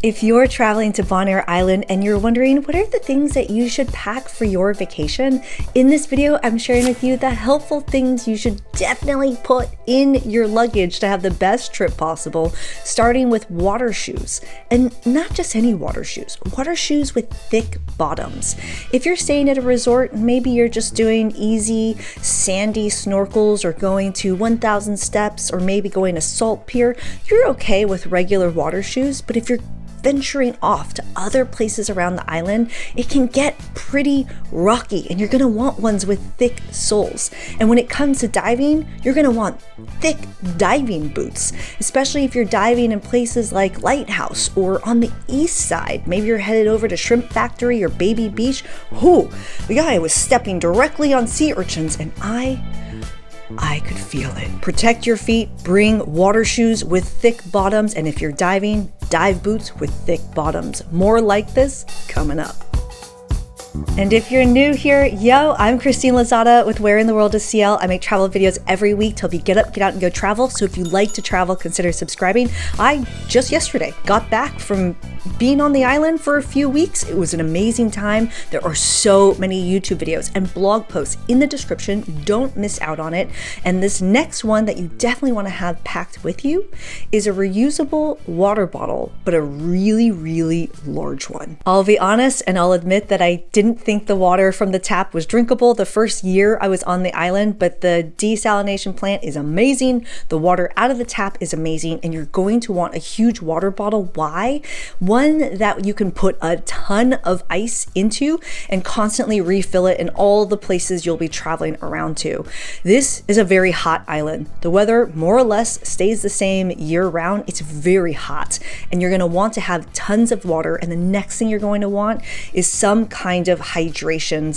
If you're traveling to Bonaire Island and you're wondering what are the things that you should pack for your vacation, in this video I'm sharing with you the helpful things you should definitely put in your luggage to have the best trip possible, starting with water shoes. And not just any water shoes with thick bottoms. If you're staying at a resort, maybe you're just doing easy sandy snorkels or going to 1,000 steps or maybe going to Salt Pier, you're okay with regular water shoes. But if you're venturing off to other places around the island, it can get pretty rocky and you're gonna want ones with thick soles. And when it comes to diving, you're gonna want thick diving boots, especially if you're diving in places like Lighthouse or on the east side. Maybe you're headed over to Shrimp Factory or Baby Beach. Whoo, the guy was stepping directly on sea urchins and I could feel it. Protect your feet, bring water shoes with thick bottoms, and if you're diving, dive boots with thick bottoms. More like this coming up. And if you're new here, yo, I'm Christine Lozada with Where in the World is CL. I make travel videos every week to help you get up, get out, and go travel. So if you like to travel, consider subscribing. I just yesterday got back from being on the island for a few weeks. It was an amazing time. There are so many YouTube videos and blog posts in the description. Don't miss out on it. And this next one that you definitely want to have packed with you is a reusable water bottle, but a really, really large one. I'll be honest and I'll admit that I didn't think the water from the tap was drinkable the first year I was on the island, but the desalination plant is amazing. The water out of the tap is amazing, and you're going to want a huge water bottle. Why? One that you can put a ton of ice into and constantly refill it in all the places you'll be traveling around to. This is a very hot island. The weather more or less stays the same year round. It's very hot and you're going to want to have tons of water, and the next thing you're going to want is some kind of hydration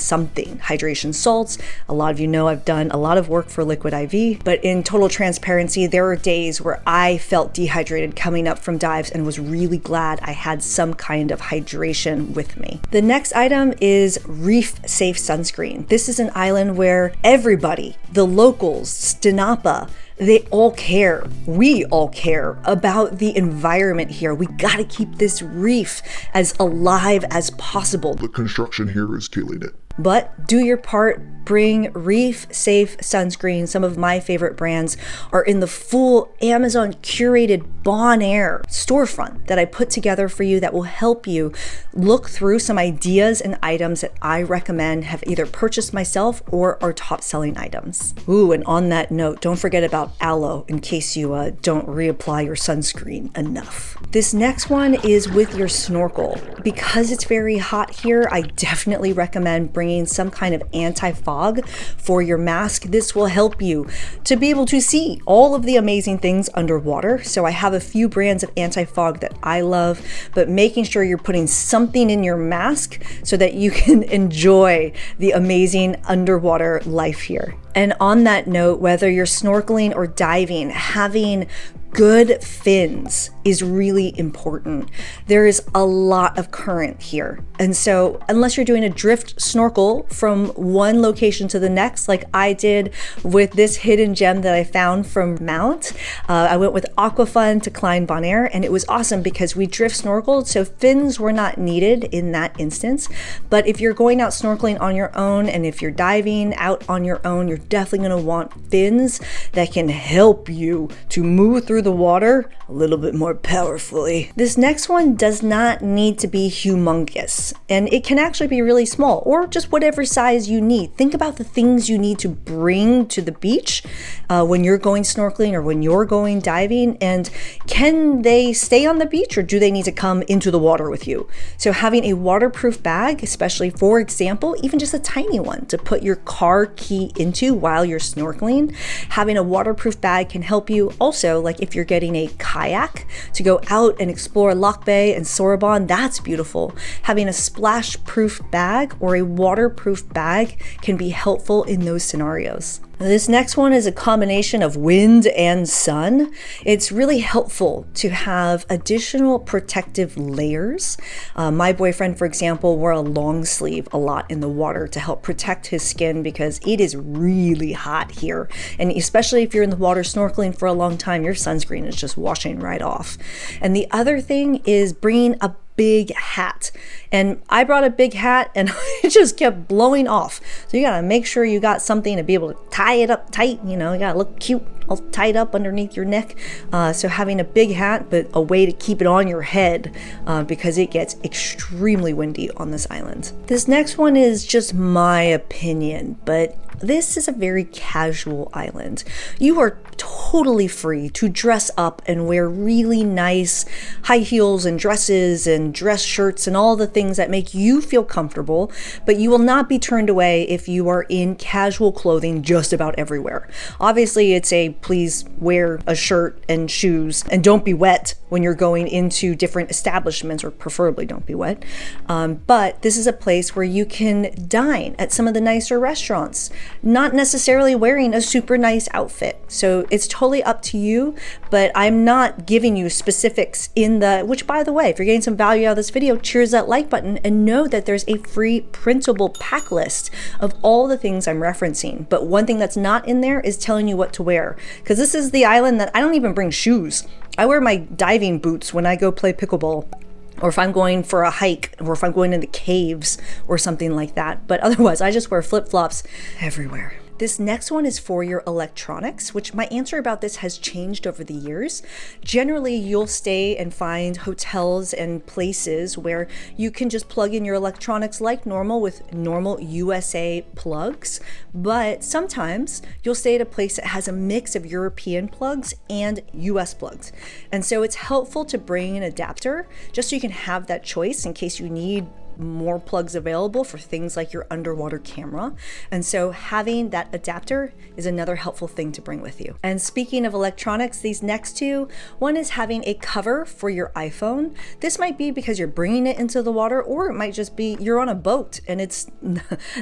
salts. A lot of you know I've done a lot of work for Liquid IV, but in total transparency, there are days where I felt dehydrated coming up from dives and was really glad I had some kind of hydration with me. The next item is reef safe sunscreen. This is an island where everybody, the locals, Stenapa, they all care. We all care about the environment here. We gotta keep this reef as alive as possible. The construction here is killing it. But do your part, bring reef safe sunscreen. Some of my favorite brands are in the full Amazon curated Bonaire storefront that I put together for you that will help you look through some ideas and items that I recommend, have either purchased myself or are top selling items. Ooh, and on that note, don't forget about aloe in case you don't reapply your sunscreen enough. This next one is with your snorkel. Because it's very hot here, I definitely recommend bringing some kind of anti-fog for your mask. This will help you to be able to see all of the amazing things underwater. So I have a few brands of anti-fog that I love, but making sure you're putting something in your mask so that you can enjoy the amazing underwater life here. And on that note, whether you're snorkeling or diving, having good fins is really important. There is a lot of current here. And so unless you're doing a drift snorkel from one location to the next, like I did with this hidden gem that I found from Mount, I went with Aquafun to Klein Bonaire, and it was awesome because we drift snorkeled, so fins were not needed in that instance. But if you're going out snorkeling on your own, and if you're diving out on your own, you're definitely gonna want fins that can help you to move through the water a little bit more powerfully. This next one does not need to be humongous, and it can actually be really small or just whatever size you need. Think about the things you need to bring to the beach when you're going snorkeling or when you're going diving, and can they stay on the beach or do they need to come into the water with you? So having a waterproof bag, especially for example, even just a tiny one to put your car key into while you're snorkeling, having a waterproof bag can help you. Also, like if you're getting a kayak to go out and explore Loch Bay and Sorobon, that's beautiful. Having a splash proof bag or a waterproof bag can be helpful in those scenarios. This next one is a combination of wind and sun. It's really helpful to have additional protective layers. My boyfriend, for example, wore a long sleeve a lot in the water to help protect his skin because it is really hot here. And especially if you're in the water snorkeling for a long time, your sunscreen is just washing right off. And the other thing is bringing a big hat. And I brought a big hat and it just kept blowing off. So you gotta make sure you got something to be able to tie it up tight. You know, you gotta look cute, all tied up underneath your neck. So having a big hat, but a way to keep it on your head because it gets extremely windy on this island. This next one is just my opinion, but this is a very casual island. You are totally free to dress up and wear really nice high heels and dresses and dress shirts and all the things that make you feel comfortable, but you will not be turned away if you are in casual clothing just about everywhere. Obviously, it's a please wear a shirt and shoes and don't be wet when you're going into different establishments, or preferably don't be wet. But this is a place where you can dine at some of the nicer restaurants, not necessarily wearing a super nice outfit. So it's totally up to you, but I'm not giving you specifics in the, which by the way, if you're getting some value out of this video, cheers that like button and know that there's a free printable pack list of all the things I'm referencing. But one thing that's not in there is telling you what to wear, because this is the island that I don't even bring shoes. I wear my diving boots when I go play pickleball, or if I'm going for a hike, or if I'm going into caves or something like that. But otherwise, I just wear flip-flops everywhere. This next one is for your electronics, which my answer about this has changed over the years. Generally, you'll stay and find hotels and places where you can just plug in your electronics like normal with normal USA plugs. But sometimes you'll stay at a place that has a mix of European plugs and US plugs. And so it's helpful to bring an adapter just so you can have that choice in case you need more plugs available for things like your underwater camera. And so having that adapter is another helpful thing to bring with you. And speaking of electronics, these next two, one is having a cover for your iPhone. This might be because you're bringing it into the water, or it might just be you're on a boat and it's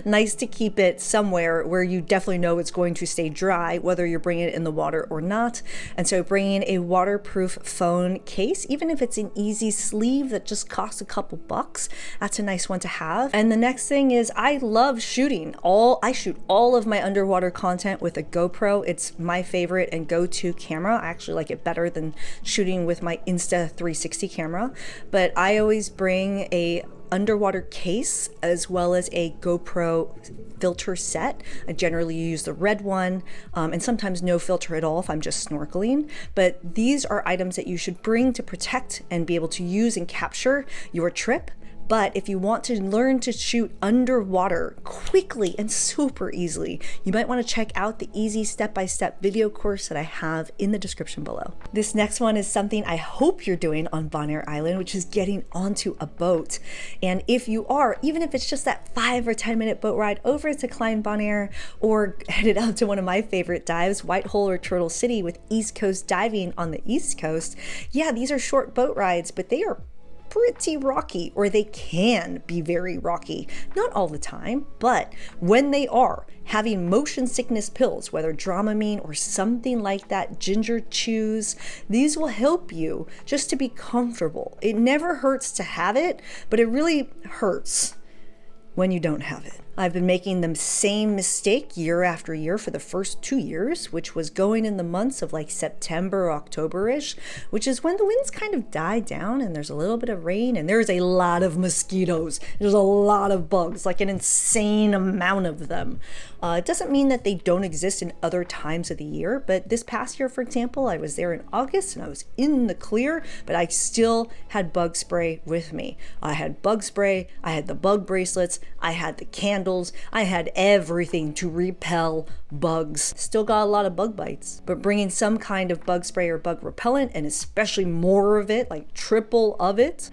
nice to keep it somewhere where you definitely know it's going to stay dry, whether you're bringing it in the water or not. And so bringing a waterproof phone case, even if it's an easy sleeve that just costs a couple bucks, that's a nice one to have. And the next thing is I love shooting. I shoot all of my underwater content with a GoPro. It's my favorite and go-to camera. I actually like it better than shooting with my Insta360 camera. But I always bring a underwater case as well as a GoPro filter set. I generally use the red one and sometimes no filter at all if I'm just snorkeling. But these are items that you should bring to protect and be able to use and capture your trip. But if you want to learn to shoot underwater quickly and super easily, you might want to check out the easy step-by-step video course that I have in the description below. This next one is something I hope you're doing on Bonaire Island, which is getting onto a boat. And if you are, even if it's just that 5 or 10 minute boat ride over to Klein Bonaire, or headed out to one of my favorite dives, Whitehole or Turtle City with East Coast Diving on the East Coast, yeah, these are short boat rides, but they are pretty rocky, or they can be very rocky. Not all the time, but when they are, having motion sickness pills, whether Dramamine or something like that, ginger chews, these will help you just to be comfortable. It never hurts to have it, but it really hurts when you don't have it. I've been making the same mistake year after year for the first 2 years, which was going in the months of like September, October-ish, which is when the winds kind of die down and there's a little bit of rain and there's a lot of mosquitoes. There's a lot of bugs, like an insane amount of them. It doesn't mean that they don't exist in other times of the year, but this past year, for example, I was there in August and I was in the clear, but I still had bug spray with me. I had bug spray, I had the bug bracelets, I had the candles, I had everything to repel bugs. Still got a lot of bug bites, but bringing some kind of bug spray or bug repellent, and especially more of it, like triple of it,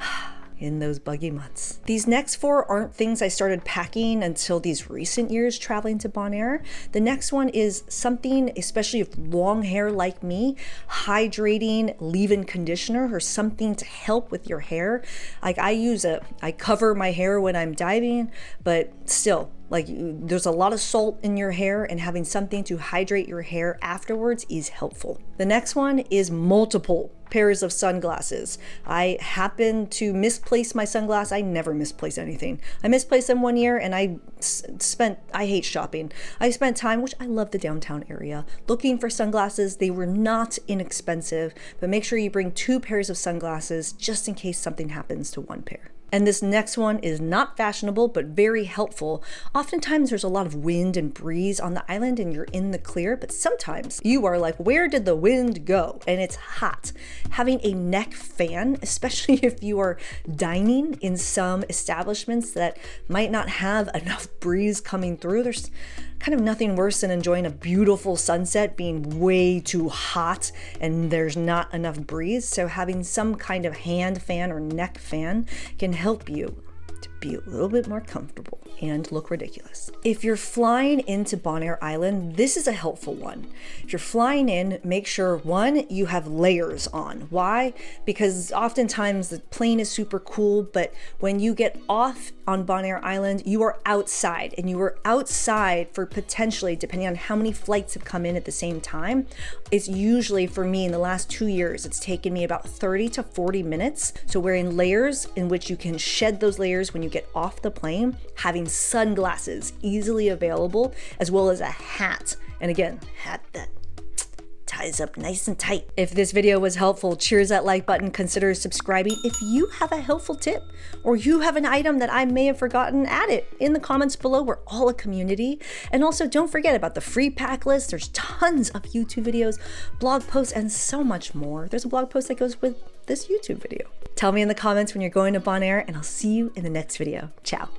in those buggy months. These next 4 aren't things I started packing until these recent years traveling to Bonaire. The next one is something, especially if long hair like me, hydrating leave-in conditioner or something to help with your hair. Like I cover my hair when I'm diving, but still, like there's a lot of salt in your hair, and having something to hydrate your hair afterwards is helpful. The next one is multiple pairs of sunglasses. I happen to misplace my sunglasses. I never misplace anything. I misplaced them one year, and I hate shopping. I spent time, which I love the downtown area, looking for sunglasses. They were not inexpensive, but make sure you bring 2 pairs of sunglasses just in case something happens to one pair. And this next one is not fashionable, but very helpful. Oftentimes there's a lot of wind and breeze on the island and you're in the clear, but sometimes you are like, where did the wind go? And it's hot. Having a neck fan, especially if you are dining in some establishments that might not have enough breeze coming through, there's kind of nothing worse than enjoying a beautiful sunset being way too hot and there's not enough breeze. So having some kind of hand fan or neck fan can help you to be a little bit more comfortable and look ridiculous. If you're flying into Bonaire Island, this is a helpful one. If you're flying in, make sure 1, you have layers on. Why? Because oftentimes the plane is super cool, but when you get off on Bonaire Island, you are outside, and you are outside for potentially, depending on how many flights have come in at the same time, it's usually, for me in the last 2 years, it's taken me about 30 to 40 minutes. So wearing layers in which you can shed those layers when you get off the plane, having sunglasses easily available, as well as a hat. And again, hat that ties up nice and tight. If this video was helpful, cheers that like button, consider subscribing. If you have a helpful tip or you have an item that I may have forgotten, add it in the comments below. We're all a community. And also don't forget about the free pack list. There's tons of YouTube videos, blog posts, and so much more. There's a blog post that goes with this YouTube video. Tell me in the comments when you're going to Bonaire, and I'll see you in the next video. Ciao.